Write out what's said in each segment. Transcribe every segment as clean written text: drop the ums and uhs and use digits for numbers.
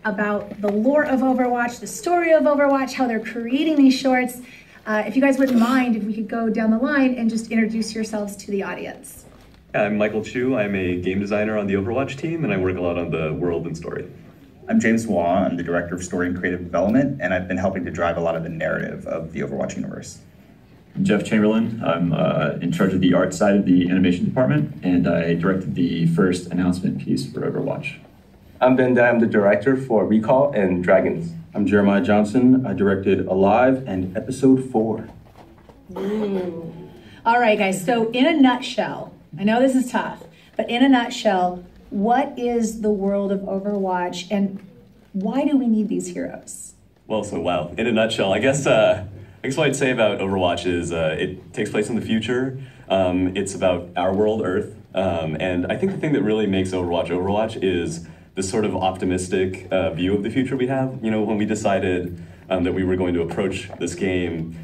about the lore of Overwatch, the story of Overwatch, how they're creating these shorts. If you guys wouldn't mind, if we could go down the line and just introduce yourselves to the audience. I'm Michael Chu. I'm a game designer on the Overwatch team, and I work a lot on the world and story. I'm James Waugh. I'm the director of story and creative development, and I've been helping to drive a lot of the narrative of the Overwatch universe. I'm Jeff Chamberlain. I'm in charge of the art side of the animation department, and I directed the first announcement piece for Overwatch. I'm Ben Dye. I'm the director for Recall and Dragons. I'm Jeremiah Johnson. I directed Alive and Episode 4. Ooh. All right, guys, so in a nutshell, I know this is tough, but in a nutshell, what is the world of Overwatch and why do we need these heroes? Well, so wow, in a nutshell, I guess what I'd say about Overwatch is it takes place in the future. It's about our world, Earth, and I think the thing that really makes Overwatch is this sort of optimistic view of the future we have. You know, when we decided that we were going to approach this game,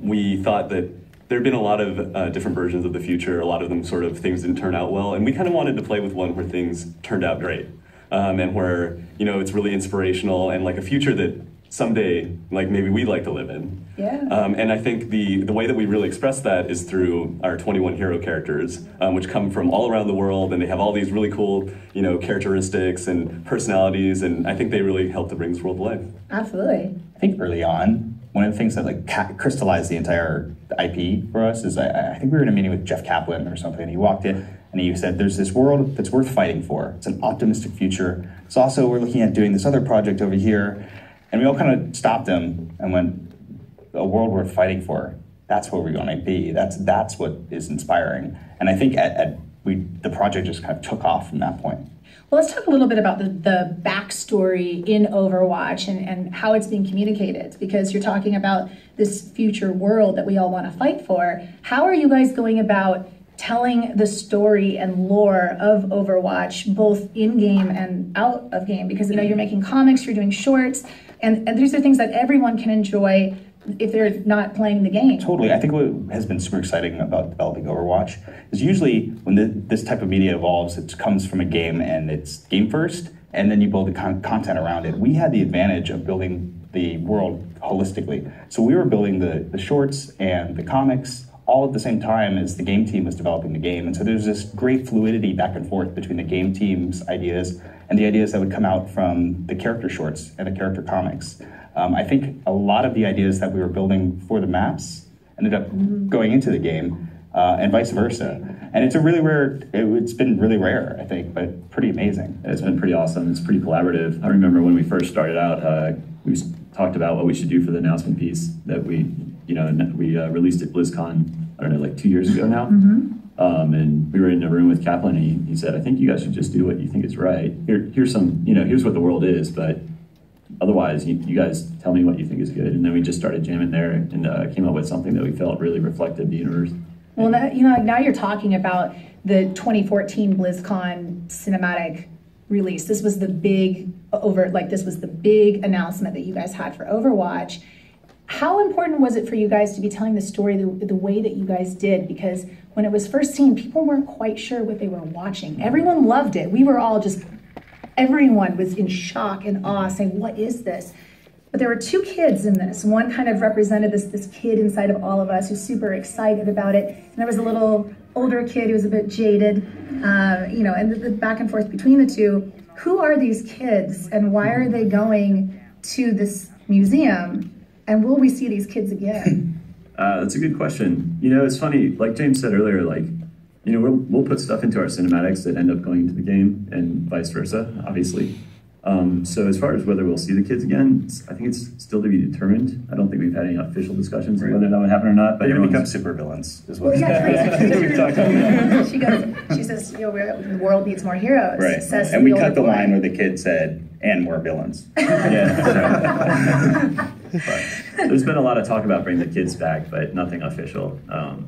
we thought that there had been a lot of different versions of the future. A lot of them sort of things didn't turn out well, and we kind of wanted to play with one where things turned out great, and where, you know, it's really inspirational and like a future that someday, like, maybe we'd like to live in. Yeah. And I think the way that we really express that is through our 21 hero characters, which come from all around the world, and they have all these really cool, you know, characteristics and personalities, and I think they really help to bring this world to life. Absolutely. I think early on, one of the things that like crystallized the entire IP for us is I think we were in a meeting with Jeff Kaplan or something, and he walked in and he said, there's this world that's worth fighting for. It's an optimistic future. It's also, we're looking at doing this other project over here. And we all kind of stopped him and went, a world worth fighting for, that's where we're going to be. That's what is inspiring. And I think the project just kind of took off from that point. Well, let's talk a little bit about the backstory in Overwatch and how it's being communicated, because you're talking about this future world that we all want to fight for. How are you guys going about telling the story and lore of Overwatch, both in-game and out of game? Because, you know, you're making comics, you're doing shorts, and these are things that everyone can enjoy if they're not playing the game. Totally. I think what has been super exciting about developing Overwatch is usually when this type of media evolves, it comes from a game and it's game first, and then you build the content around it. We had the advantage of building the world holistically. So we were building the shorts and the comics all at the same time as the game team was developing the game. And so there's this great fluidity back and forth between the game team's ideas and the ideas that would come out from the character shorts and the character comics. I think a lot of the ideas that we were building for the maps ended up going into the game, and vice versa. And it's it's been really rare, I think, but pretty amazing. It's been pretty awesome. It's pretty collaborative. I remember when we first started out, we talked about what we should do for the announcement piece that we released at Blizzcon, I don't know, like 2 years ago now. And we were in a room with Kaplan, and he said, I think you guys should just do what you think is right. Here's what the world is, but otherwise, you guys tell me what you think is good. And then we just started jamming there and came up with something that we felt really reflected the universe. Well, now you're talking about the 2014 BlizzCon cinematic release. This was the big announcement that you guys had for Overwatch. How important was it for you guys to be telling the story the way that you guys did? Because when it was first seen, people weren't quite sure what they were watching. Everyone loved it. We were all everyone was in shock and awe, saying, what is this? But there were two kids in this. One kind of represented this kid inside of all of us who's super excited about it. And there was a little older kid who was a bit jaded, and the back and forth between the two. Who are these kids and why are they going to this museum? And will we see these kids again? That's a good question. You know, it's funny, like James said earlier, we'll put stuff into our cinematics that end up going into the game and vice versa, obviously. So as far as whether we'll see the kids again, I think it's still to be determined. I don't think we've had any official discussions on whether that would happen or not. But they're going to become supervillains, is what she says, the world needs more heroes. Right. And we cut the line where the kid said, and more villains. But there's been a lot of talk about bringing the kids back, but nothing official.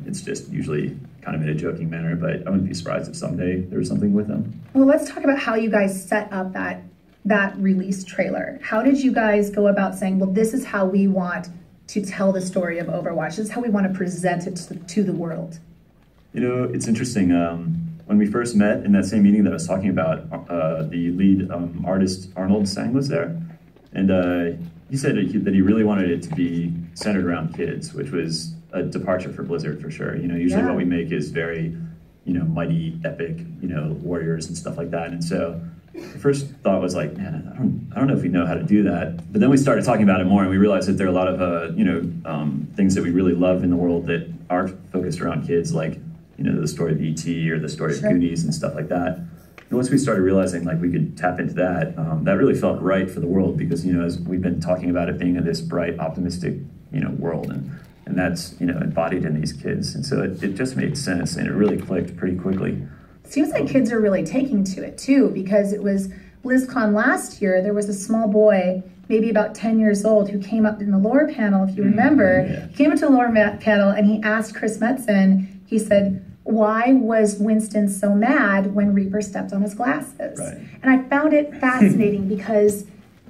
It's just usually kind of in a joking manner, but I wouldn't be surprised if someday there was something with them. Well, let's talk about how you guys set up that release trailer. How did you guys go about saying, well, this is how we want to tell the story of Overwatch. This is how we want to present it to the world. You know, it's interesting. when we first met in that same meeting that I was talking about, the lead artist Arnold Sang was there, and he said that he really wanted it to be centered around kids, which was a departure for Blizzard for sure. You know, usually what we make is very, you know, mighty, epic, you know, warriors and stuff like that. And so the first thought was like, man, I don't know if we know how to do that. But then we started talking about it more, and we realized that there are a lot of, you know, things that we really love in the world that are focused around kids, like, you know, the story of E.T. or the story of Goonies and stuff like that. And once we started realizing like we could tap into that, that really felt right for the world because, you know, as we've been talking about it being in this bright, optimistic, you know, world, and that's, you know, embodied in these kids. And so it just made sense, and it really clicked pretty quickly. Seems like kids are really taking to it too, because it was BlizzCon last year. There was a small boy, maybe about 10 years old, who came up in the lore panel, if you remember. He came up to the lore panel and he asked Chris Metzen, he said, why was Winston so mad when Reaper stepped on his glasses? Right. And I found it fascinating because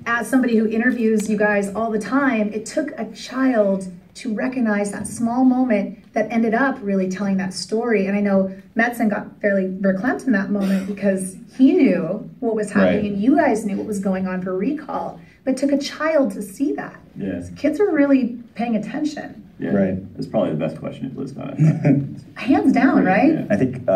as somebody who interviews you guys all the time, it took a child to recognize that small moment that ended up really telling that story. And I know Metzen got fairly verklempt in that moment because he knew what was happening and you guys knew what was going on for Recall, but it took a child to see that. So kids are really paying attention. It's probably the best question at BlizzCon. Hands down, right? I think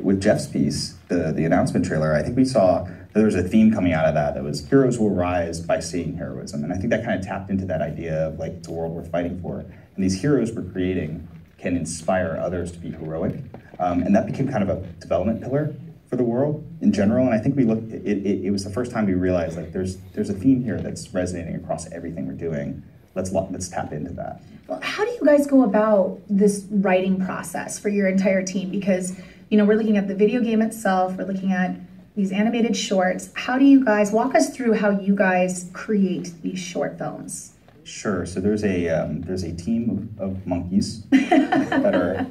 with Jeff's piece, the announcement trailer, I think we saw that there was a theme coming out of that was heroes will rise by seeing heroism. And I think that kind of tapped into that idea of like it's a world worth fighting for. And these heroes we're creating can inspire others to be heroic. And that became kind of a development pillar for the world in general. And I think we looked, it was the first time we realized like there's a theme here that's resonating across everything we're doing. Let's tap into that. Well, how do you guys go about this writing process for your entire team? Because, you know, we're looking at the video game itself, we're looking at these animated shorts. How do you guys, walk us through how you guys create these short films? Sure. So there's a team of monkeys that are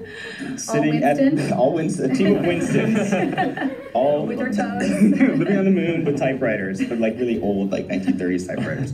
sitting a team of Winstons, all with their toes, living on the moon with typewriters, but like really old, like 1930s typewriters.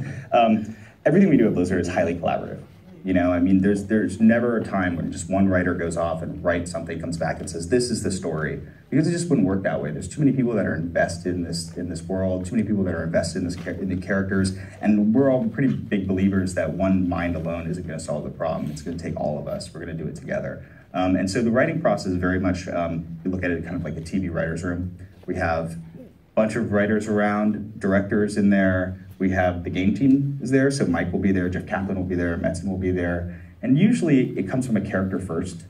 Everything we do at Blizzard is highly collaborative. You know, I mean, there's never a time when just one writer goes off and writes something, comes back and says, this is the story. Because it just wouldn't work that way. There's too many people that are invested in this world, too many people that are invested in the characters, and we're all pretty big believers that one mind alone isn't going to solve the problem. It's going to take all of us. We're going to do it together. And so the writing process is very much, we look at it kind of like a TV writer's room. We have a bunch of writers around, directors in there. We have the game team is there, so Mike will be there, Jeff Kaplan will be there, Metzen will be there. And usually it comes from a character first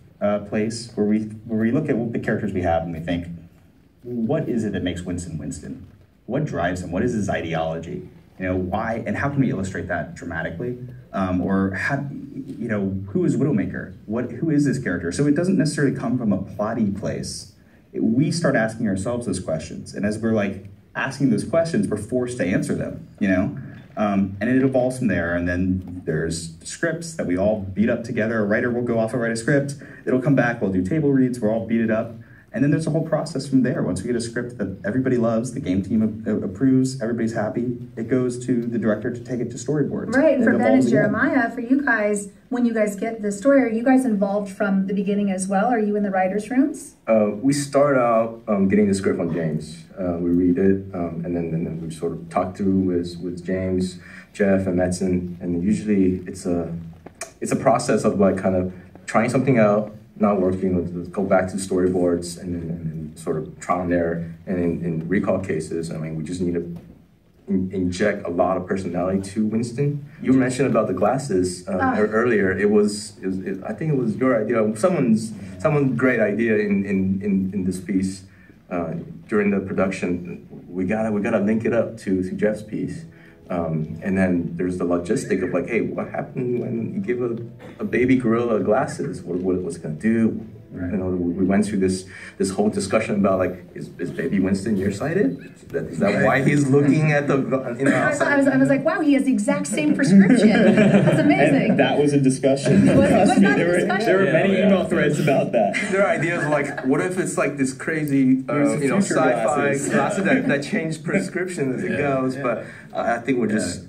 place where we look at the characters we have and we think, what is it that makes Winston Winston? What drives him? What is his ideology? You know, why, and how can we illustrate that dramatically? Or how, you know, who is Widowmaker? Who is this character? So it doesn't necessarily come from a plotty place. We start asking ourselves those questions. And as we're like, asking those questions, we're forced to answer them, you know? And it evolves from there, and then there's scripts that we all beat up together. A writer will go off and write a script, it'll come back, we'll do table reads, we'll all beat it up, and then there's a whole process from there. Once we get a script that everybody loves, the game team approves, everybody's happy, it goes to the director to take it to storyboards. Right, and for Ben and Jeremiah, for you guys, when you guys get the story, are you guys involved from the beginning as well? Are you in the writers' rooms? We start out getting the script from James. We read it, and then we sort of talk through with James, Jeff, and Metzen. And usually it's a process of like kind of trying something out, not working, let's go back to storyboards, and then sort of trial and error. And in recall cases, I mean, we just need to inject a lot of personality to Winston. You mentioned about the glasses earlier. I think it was your idea. Someone's great idea in this piece during the production. We gotta link it up to Jeff's piece. And then there's the logistic of like, hey, what happened when you give a baby gorilla glasses? What's it gonna do? Right. You know, we went through this whole discussion about like, is baby Winston nearsighted? Is that why he's looking at the, you know, I was like, wow, he has the exact same prescription. That's amazing. And that was a discussion. There were many email threads about that. There are ideas like, what if it's like this crazy, sci-fi glasses that change prescription as it goes? Yeah. But I think we're just,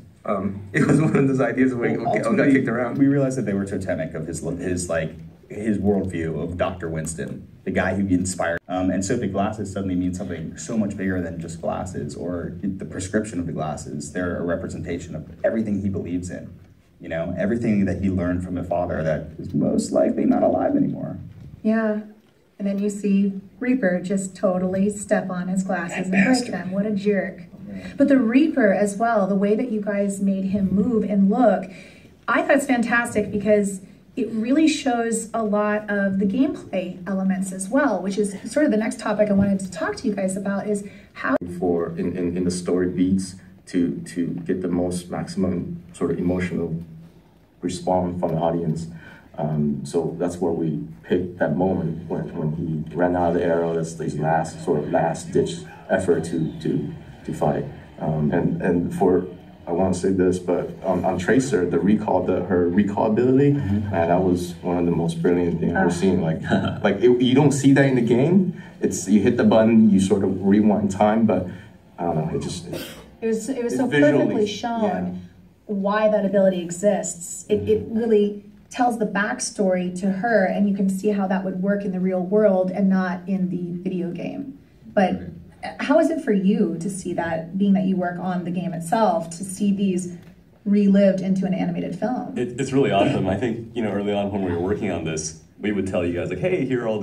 it was one of those ideas where got kicked around. We realized that they were totemic of his like, his worldview of Dr. Winston, the guy who inspired. And so if the glasses suddenly mean something so much bigger than just glasses, or the prescription of the glasses, they're a representation of everything he believes in. You know, everything that he learned from a father that is most likely not alive anymore. Yeah. And then you see Reaper just totally step on his glasses and break them. What a jerk. But the Reaper as well, the way that you guys made him move and look, I thought it's fantastic because it really shows a lot of the gameplay elements as well, which is sort of the next topic I wanted to talk to you guys about is how... For in the story beats to get the most maximum sort of emotional response from the audience. So that's where we picked that moment when he ran out of the arrow. That's his last ditch effort to fight. And for, I want to say this, but on Tracer, her recall ability, that was one of the most brilliant things I've ever seen. You don't see that in the game. It's you hit the button, you sort of rewind time, but I don't know. It was so perfectly shown why that ability exists. It really tells the backstory to her, and you can see how that would work in the real world and not in the video game. But how is it for you to see that, being that you work on the game itself, to see these relived into an animated film? It's really awesome. I think, early on when we were working on this, we would tell you guys, like, hey, here are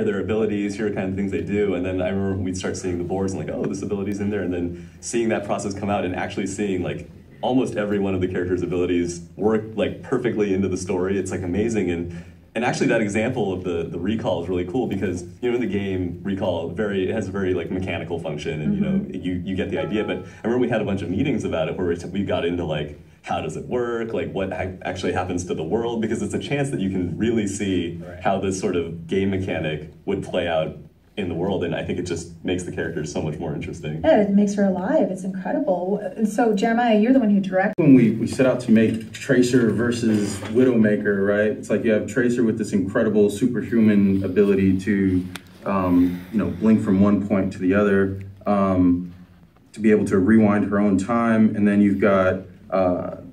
their abilities, here are kind of things they do, and then I remember we'd start seeing the boards and like, oh, this ability's in there, and then seeing that process come out and actually seeing like almost every one of the characters' abilities work like perfectly into the story. It's like amazing, and actually that example of the recall is really cool because in the game recall it has a very like mechanical function, and you get the idea. But I remember we had a bunch of meetings about it where we got into like, how does it work, like what actually happens to the world, because it's a chance that you can really see how this sort of game mechanic would play out in the world, and I think it just makes the characters so much more interesting. Yeah, it makes her alive. It's incredible. And so, Jeremiah, you're the one who directed. When we set out to make Tracer versus Widowmaker, right? It's like you have Tracer with this incredible superhuman ability to, blink from one point to the other, to be able to rewind her own time, and then you've got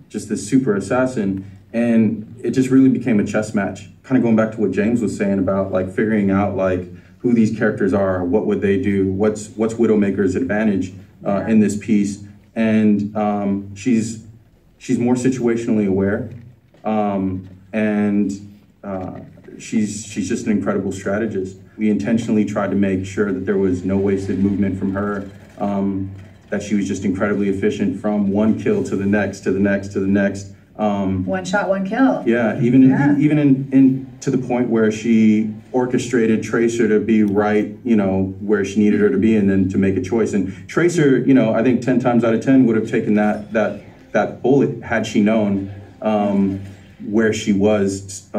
just this super assassin, and it just really became a chess match. Kind of going back to what James was saying about like figuring out like who these characters are, what would they do, what's Widowmaker's advantage in this piece, and she's more situationally aware, and she's just an incredible strategist. We intentionally tried to make sure that there was no wasted movement from her, that she was just incredibly efficient from one kill to the next, to the next, to the next. One shot, one kill. Yeah, even in to the point where she orchestrated Tracer to be right, where she needed her to be, and then to make a choice. And Tracer, I think 10 times out of 10 would have taken that bullet had she known where she was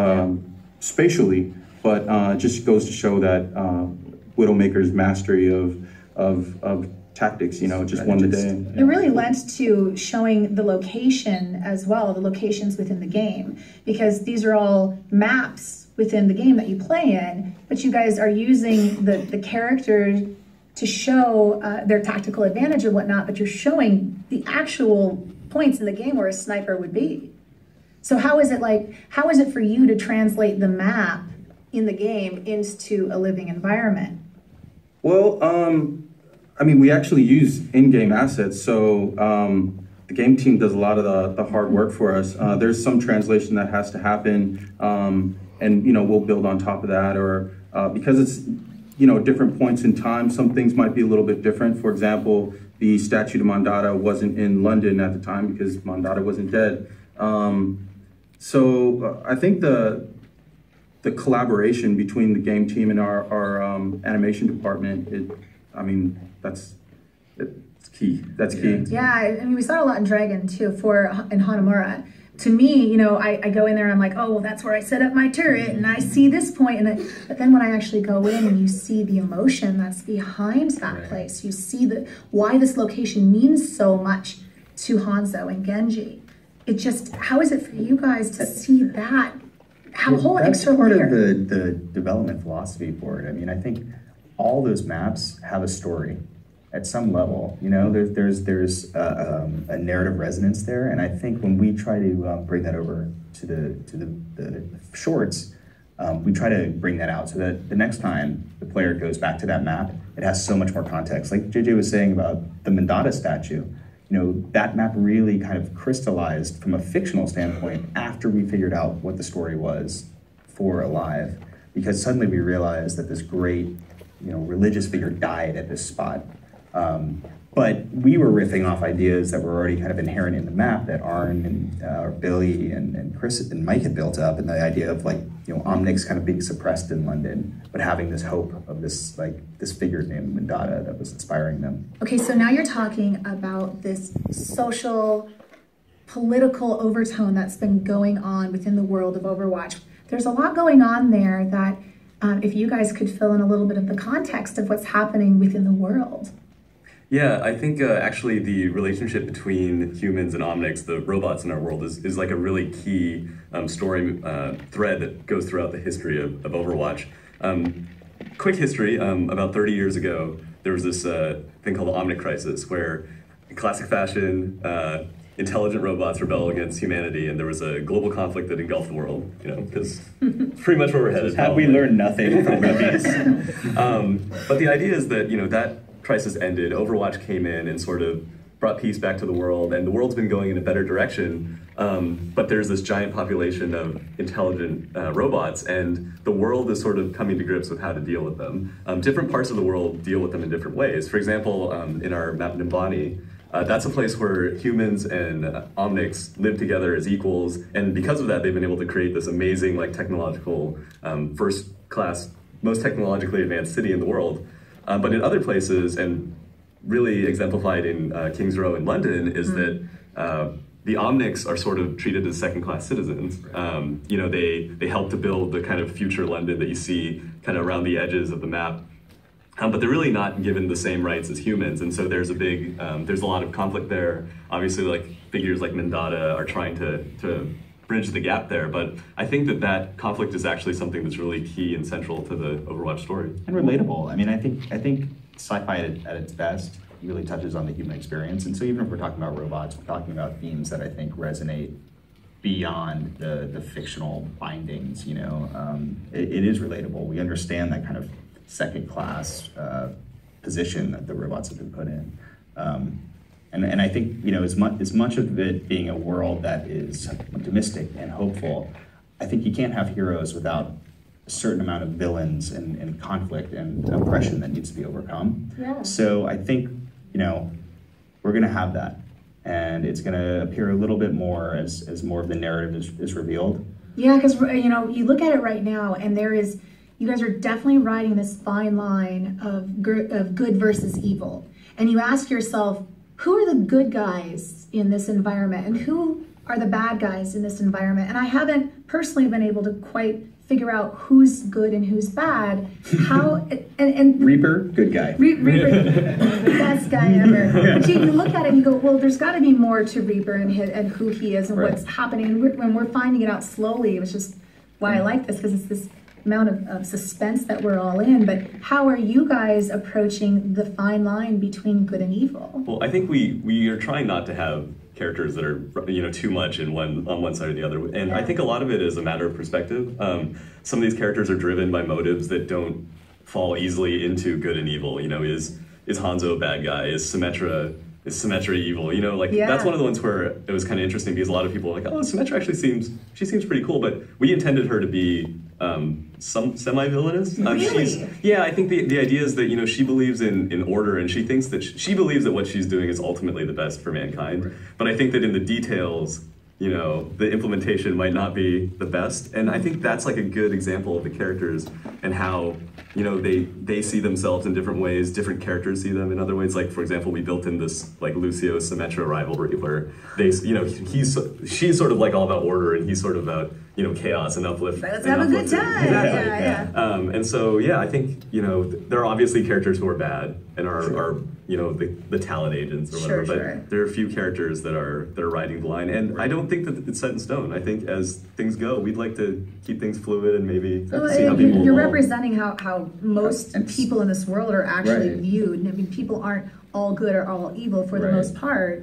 spatially. But just goes to show that Widowmaker's mastery of tactics, just won the day. It really lent to showing the location as well, the locations within the game, because these are all maps within the game that you play in, but you guys are using the characters to show their tactical advantage and whatnot, but you're showing the actual points in the game where a sniper would be. So how is it for you to translate the map in the game into a living environment? Well, we actually use in-game assets, so the game team does a lot of the hard work for us. There's some translation that has to happen, and we'll build on top of that, or because it's different points in time, some things might be a little bit different. For example, the statue to Mandata wasn't in London at the time because Mandata wasn't dead. So I think the collaboration between the game team and our animation department, it's key. That's key. Yeah, we saw a lot in Dragon too, in Hanamura. To me, I go in there and I'm like, oh, well, that's where I set up my turret, and I see this point, but then when I actually go in and you see the emotion that's behind that place, you see why this location means so much to Hanzo and Genji. How is it for you guys to see that? That's part of the development philosophy for it. I think all those maps have a story at some level. There's a narrative resonance there, and I think when we try to bring that over to the shorts, we try to bring that out so that the next time the player goes back to that map, it has so much more context. Like JJ was saying about the Mandata statue, that map really kind of crystallized from a fictional standpoint after we figured out what the story was for Alive, because suddenly we realized that this great, religious figure died at this spot. But we were riffing off ideas that were already kind of inherent in the map that Arn and Billy and Chris and Mike had built up, and the idea of Omnix kind of being suppressed in London, but having this hope of this figure named Mandata that was inspiring them. Okay, so now you're talking about this social, political overtone that's been going on within the world of Overwatch. There's a lot going on there that if you guys could fill in a little bit of the context of what's happening within the world. Yeah, I think actually the relationship between humans and Omnix, the robots in our world, is like a really key story thread that goes throughout the history of Overwatch. Quick history, about 30 years ago, there was this thing called the Omnic Crisis, where in classic fashion, intelligent robots rebel against humanity, and there was a global conflict that engulfed the world, because pretty much where we're headed. Have we learned nothing from movies? But the idea is that, that crisis ended, Overwatch came in and sort of brought peace back to the world, and the world's been going in a better direction, but there's this giant population of intelligent robots, and the world is sort of coming to grips with how to deal with them. Different parts of the world deal with them in different ways. For example, in our map Nimbani, that's a place where humans and Omnix live together as equals, and because of that, they've been able to create this amazing, technological, first-class, most technologically advanced city in the world. But in other places, and really exemplified in King's Row in London, is that the Omnics are sort of treated as second-class citizens. They help to build the kind of future London that you see kind of around the edges of the map. But they're really not given the same rights as humans, and so there's a lot of conflict there. Obviously, figures like Mandata are trying to bridge the gap there, but I think that conflict is actually something that's really key and central to the Overwatch story. And relatable. I mean, I think sci-fi at its best really touches on the human experience, and so even if we're talking about robots, we're talking about themes that I think resonate beyond the fictional bindings. It is relatable. We understand that kind of second-class position that the robots have been put in. And I think, as much of it being a world that is optimistic and hopeful, I think you can't have heroes without a certain amount of villains and conflict and oppression that needs to be overcome. Yeah. So I think, we're going to have that. And it's going to appear a little bit more as more of the narrative is revealed. Yeah, because, you look at it right now, and you guys are definitely riding this fine line of good versus evil. And you ask yourself, who are the good guys in this environment and who are the bad guys in this environment? And I haven't personally been able to quite figure out who's good and who's bad. How and Reaper, good guy. Reaper, best guy ever. But you look at it and you go, well, there's got to be more to Reaper and who he is and what's happening. And when we're finding it out slowly, it was just why I like this, because it's this amount of suspense that we're all in. But how are you guys approaching the fine line between good and evil? Well, I think we are trying not to have characters that are too much on one side or the other, and I think a lot of it is a matter of perspective. Some of these characters are driven by motives that don't fall easily into good and evil. Is Hanzo a bad guy? Is Symmetra evil? That's one of the ones where it was kind of interesting, because a lot of people are like, oh, Symmetra actually seems pretty cool, but we intended her to be some semi-villainous. Really? I think the idea is that she believes in order, and she thinks that she believes that what she's doing is ultimately the best for mankind. Right. But I think that in the details, the implementation might not be the best, and I think that's like a good example of the characters and how they see themselves in different ways. Different characters see them in other ways. Like, for example, we built in this Lucio Symmetra rivalry where she's sort of all about order, and he's sort of about chaos and uplift. Let's have a good time. Exactly. And so I think there are obviously characters who are bad and are the talent agents or whatever, but there are a few characters that are riding the line, and I don't think that it's set in stone. I think as things go, we'd like to keep things fluid and maybe see how people You're evolve. representing how most people in this world are actually viewed. I mean, people aren't all good or all evil for the most part.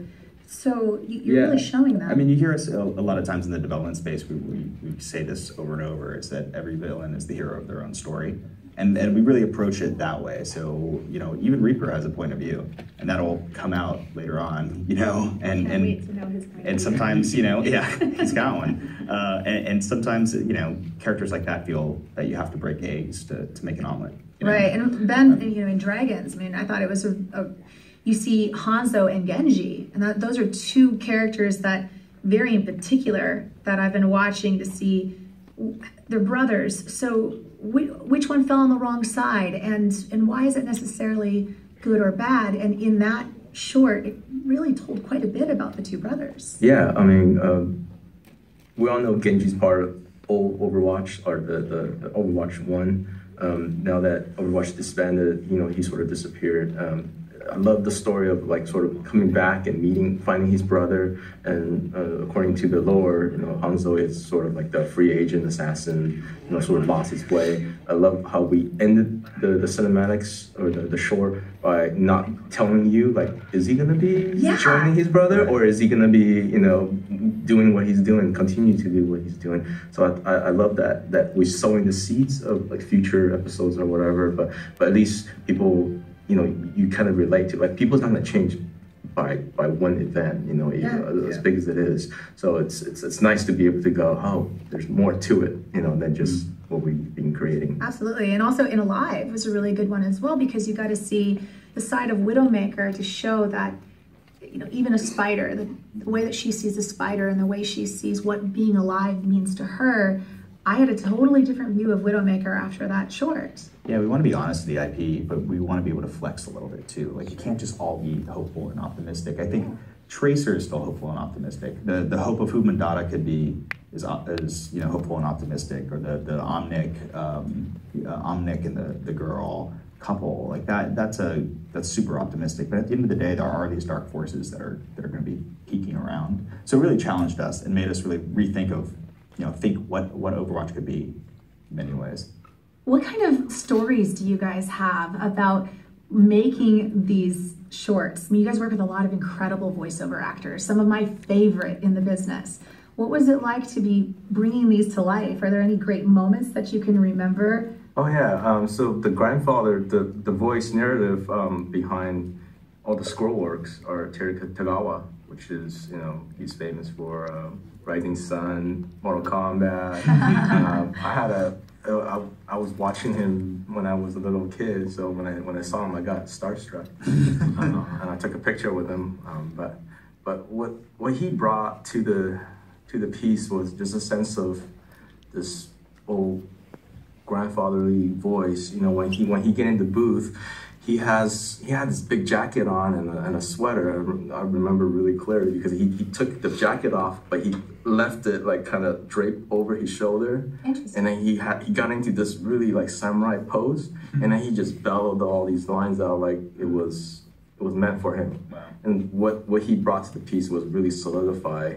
So you're really showing that. I mean, you hear us a lot of times in the development space, we say this over and over, is that every villain is the hero of their own story. And we really approach it that way. So, you know, even Reaper has a point of view, and that'll come out later on, you know, and sometimes, you know, yeah, he's got one. And sometimes, you know, characters like that feel that you have to break eggs to make an omelet. You know? Right, and then, you know, in Dragons, I mean, I thought it was you see Hanzo and Genji, and those are two characters that, very in particular, that I've been watching to see. They're brothers, so which one fell on the wrong side, and why is it necessarily good or bad? And in that short, it really told quite a bit about the two brothers. Yeah, I mean, we all know Genji's part of old Overwatch, or the Overwatch 1. Now that Overwatch disbanded, you know, he sort of disappeared. I love the story of like sort of coming back and finding his brother, and according to the lore, you know, Hanzo is sort of like the free agent assassin, you know, sort of lost his way. I love how we ended the cinematics or the short by not telling you, like, is he gonna be joining his brother, or is he gonna be, you know, doing what he's doing, continue to do what he's doing. So I love that we're sowing the seeds of like future episodes or whatever, but at least people, you know, you kind of relate to, like, people's not going to change by one event, you know, as big as it is. So it's nice to be able to go, oh, there's more to it, you know, than just what we've been creating. Absolutely, and also in Alive was a really good one as well, because you got to see the side of Widowmaker to show that, you know, even a spider, the way that she sees the spider and the way she sees what being alive means to her. I had a totally different view of Widowmaker after that short. Yeah, we want to be honest with the IP, but we want to be able to flex a little bit too. Like, you can't just all be hopeful and optimistic. I think Tracer is still hopeful and optimistic. The hope of who Mandata could be is you know, hopeful and optimistic, or the Omnic and the girl couple, like that's super optimistic. But at the end of the day, there are these dark forces that are going to be peeking around. So it really challenged us and made us really rethink of, you know, think what Overwatch could be in many ways. What kind of stories do you guys have about making these shorts? I mean, you guys work with a lot of incredible voiceover actors, some of my favorite in the business. What was it like to be bringing these to life? Are there any great moments that you can remember? Oh yeah, so the grandfather, the voice narrative behind all the scroll works are Terry Tagawa, which is, you know, he's famous for Rising Sun, Mortal Kombat. I was watching him when I was a little kid, so when I saw him, I got starstruck, and I took a picture with him. But what he brought to the piece was just a sense of this old grandfatherly voice. You know, when he get in the booth, he had this big jacket on and a sweater. I remember really clearly because he took the jacket off, but he left it like kind of draped over his shoulder. And then he got into this really like samurai pose, and then he just bellowed all these lines out like it was meant for him. Wow. And what he brought to the piece was really solidify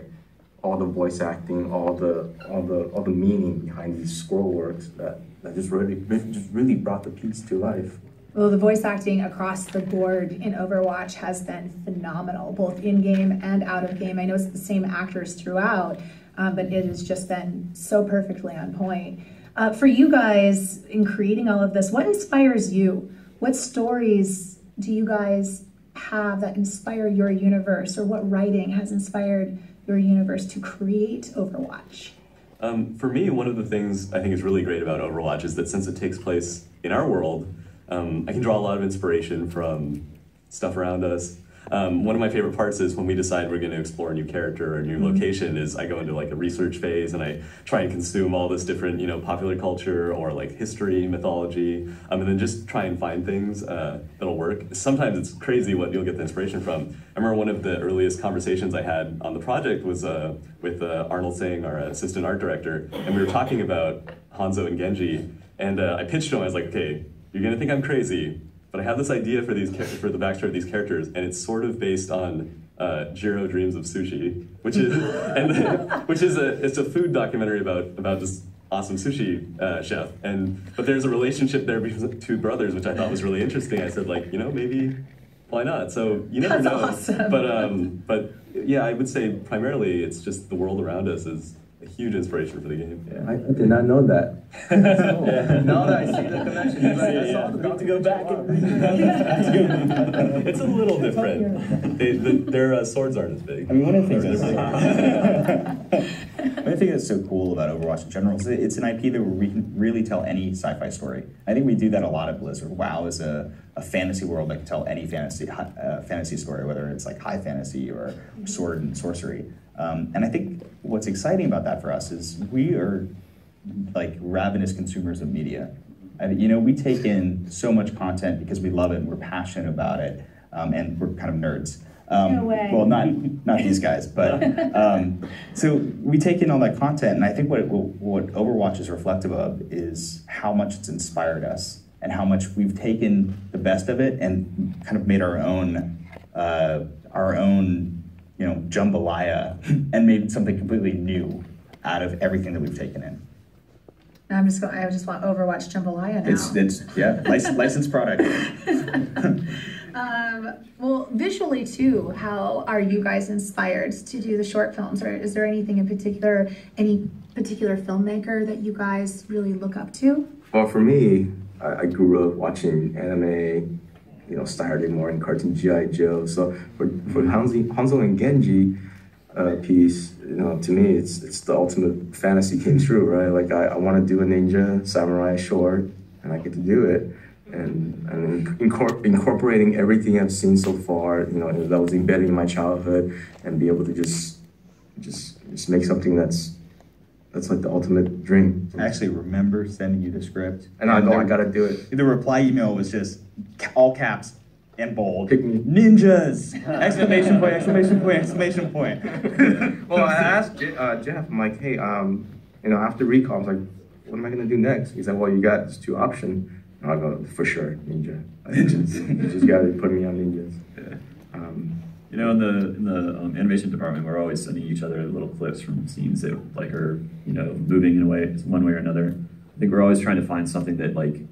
all the voice acting, all the meaning behind these scroll works that just really brought the piece to life. Well, the voice acting across the board in Overwatch has been phenomenal, both in-game and out of game. I know it's the same actors throughout, but it has just been so perfectly on point. For you guys, in creating all of this, what inspires you? What stories do you guys have that inspire your universe, or what writing has inspired your universe to create Overwatch? For me, one of the things I think is really great about Overwatch is that since it takes place in our world, I can draw a lot of inspiration from stuff around us. One of my favorite parts is when we decide we're going to explore a new character or a new location is I go into like a research phase and I try and consume all this different, you know, popular culture or like history, mythology, and then just try and find things that'll work. Sometimes it's crazy what you'll get the inspiration from. I remember one of the earliest conversations I had on the project was with Arnold Singh, our assistant art director, and we were talking about Hanzo and Genji, and I pitched to him, I was like, okay, you're going to think I'm crazy, but I have this idea for the backstory of these characters, and it's sort of based on Jiro Dreams of Sushi, which is it's a food documentary about this awesome sushi chef, but there's a relationship there between two brothers, which I thought was really interesting. I said, like, you know, maybe Why not? So you never That's know. awesome. But yeah, I would say primarily it's just the world around us is a huge inspiration for the game. Yeah. I did not know that. Now that I see the connection, it's like, I saw the We have to go back and read. It's a little different. Their swords aren't as big. I mean, one of the things They're one of the things that's so cool about Overwatch Generals, it's an IP that we can really tell any sci-fi story. I think we do that a lot at Blizzard. WoW is a fantasy world that can tell any fantasy story, whether it's like high fantasy or sword and sorcery. And I think what's exciting about that for us is we are like ravenous consumers of media. You know, we take in so much content because we love it and we're passionate about it, and we're kind of nerds. No way. Well, not these guys, but so we take in all that content, and I think what Overwatch is reflective of is how much it's inspired us and how much we've taken the best of it and kind of made our own jambalaya and made something completely new out of everything that we've taken in. I just want Overwatch Jambalaya now. It's licensed product. Well, visually too, how are you guys inspired to do the short films? Or is there anything in particular, any particular filmmaker that you guys really look up to? Well, for me, I grew up watching anime, you know, Saturday morning cartoon G.I. Joe. So for Hanzo and Genji piece, you know, to me, it's the ultimate fantasy came true, right? Like I want to do a ninja samurai short, and I get to do it. And incorporating everything I've seen so far, you know, that was embedded in my childhood, and be able to just make something that's like the ultimate dream. I actually remember sending you the script, and I know I gotta do it. The reply email was just all caps and bold. Pick me. Ninjas! Exclamation point! Exclamation point! Exclamation point! Well, I asked Jeff. I'm like, hey, you know, after recall, I was like, what am I gonna do next? He said, well, you got this 2 options. I go, for sure, ninja. You just gotta put me on ninjas. Yeah. You know, in the animation department, we're always sending each other little clips from scenes that like are, you know, moving in a way, one way or another. I think we're always trying to find something that like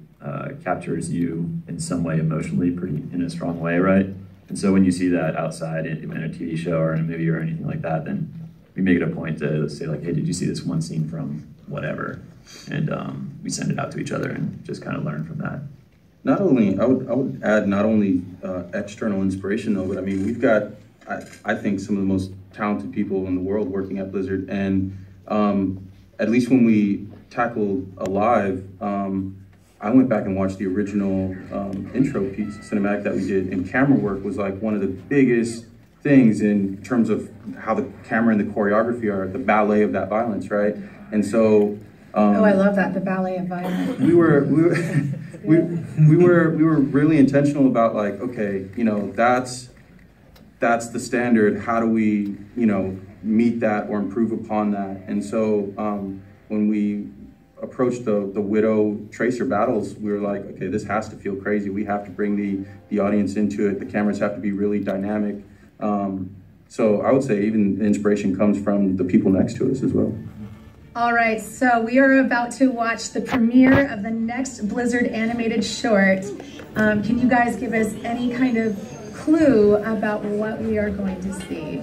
captures you in some way emotionally, pretty in a strong way, right? And so when you see that outside in a TV show or in a movie or anything like that, then we make it a point to say like, hey, did you see this one scene from whatever? And we send it out to each other and just kind of learn from that. Not only, I would add not only external inspiration though, but I mean, we've got, I think, some of the most talented people in the world working at Blizzard. And at least when we tackled Alive, I went back and watched the original intro piece, cinematic that we did, and camera work was like one of the biggest things in terms of how the camera and the choreography are, the ballet of that violence, right? And so, oh, I love that, the ballet of violence. we were really intentional about like, okay, you know, that's the standard. How do we, you know, meet that or improve upon that? And so when we approached the Widow Tracer battles, we were like, okay, this has to feel crazy. We have to bring the audience into it. The cameras have to be really dynamic. So I would say even the inspiration comes from the people next to us as well. All right, so we are about to watch the premiere of the next Blizzard animated short. Can you guys give us any kind of clue about what we are going to see?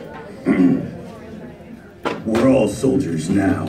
We're all soldiers now.